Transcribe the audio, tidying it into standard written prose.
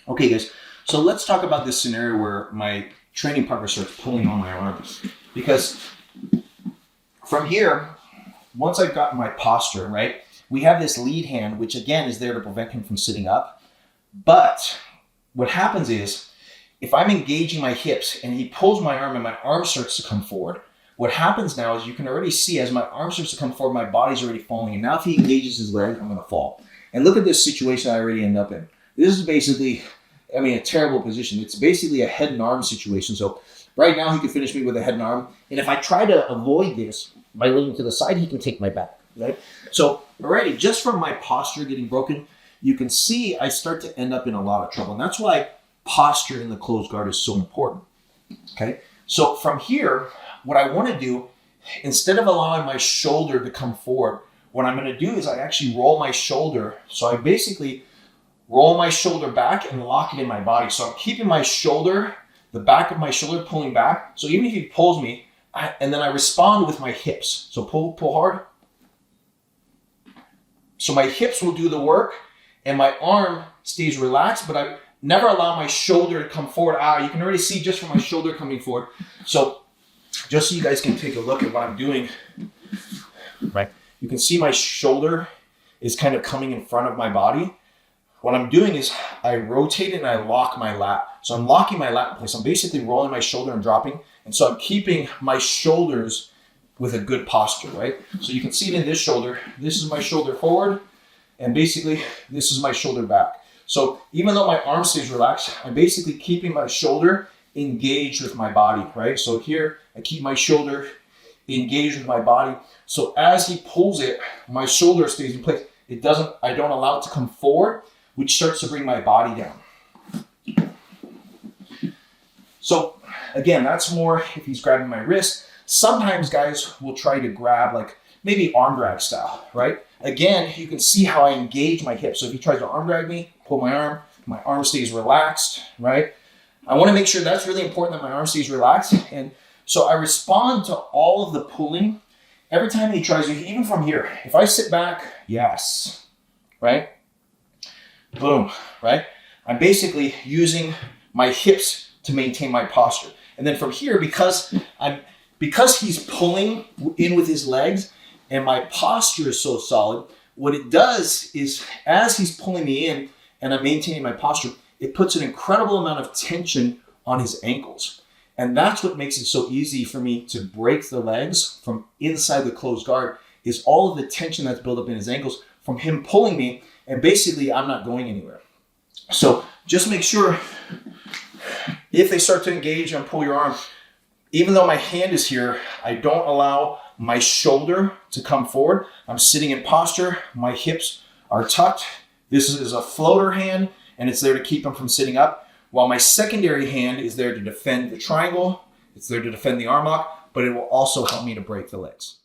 Okay, guys, so let's talk about this scenario where my training partner starts pulling on my arms. Because from here, once I've got my posture, right, we have this lead hand, which again is there to prevent him from sitting up. But what happens is, if I'm engaging my hips and he pulls my arm and my arm starts to come forward, what happens now is you can already see as my arm starts to come forward, my body's already falling. And now if he engages his leg, I'm going to fall. And look at this situation I already end up in. This is basically, a terrible position. It's basically a head and arm situation. So right now he could finish me with a head and arm. And if I try to avoid this by leaning to the side, he can take my back, right? So already, just from my posture getting broken, you can see I start to end up in a lot of trouble. And that's why posture in the closed guard is so important, okay? So from here, what I want to do, instead of allowing my shoulder to come forward, what I'm going to do is I actually roll my shoulder. So I basically roll my shoulder back and lock it in my body. So I'm keeping my shoulder, the back of my shoulder pulling back. So even if he pulls me, and then I respond with my hips. So pull hard. So my hips will do the work and my arm stays relaxed, but I never allow my shoulder to come forward. You can already see just from my shoulder coming forward. So just so you guys can take a look at what I'm doing, right? You can see my shoulder is kind of coming in front of my body. What I'm doing is I rotate and I lock my lat. So I'm locking my lat in place. I'm basically rolling my shoulder and dropping. And so I'm keeping my shoulders with a good posture, right? So you can see it in this shoulder. This is my shoulder forward. And basically this is my shoulder back. So even though my arm stays relaxed, I'm basically keeping my shoulder engaged with my body, right? So here I keep my shoulder engaged with my body. So as he pulls it, my shoulder stays in place. I don't allow it to come forward, which starts to bring my body down. So again, that's more if he's grabbing my wrist. Sometimes guys will try to grab like maybe arm drag style, right? Again, you can see how I engage my hips. So if he tries to arm drag me, pull my arm stays relaxed, right? I want to make sure that's really important that my arm stays relaxed. And so I respond to all of the pulling every time he tries to, even from here. If I sit back, yes, right? Boom, right? I'm basically using my hips to maintain my posture. And then from here, because he's pulling in with his legs and my posture is so solid, what it does is as he's pulling me in and I'm maintaining my posture, it puts an incredible amount of tension on his ankles. And that's what makes it so easy for me to break the legs from inside the closed guard, is all of the tension that's built up in his ankles from him pulling me, and basically I'm not going anywhere. So just make sure if they start to engage and pull your arm, even though my hand is here, I don't allow my shoulder to come forward. I'm sitting in posture, my hips are tucked. This is a floater hand, and it's there to keep him from sitting up, while my secondary hand is there to defend the triangle. It's there to defend the arm lock, but it will also help me to break the legs.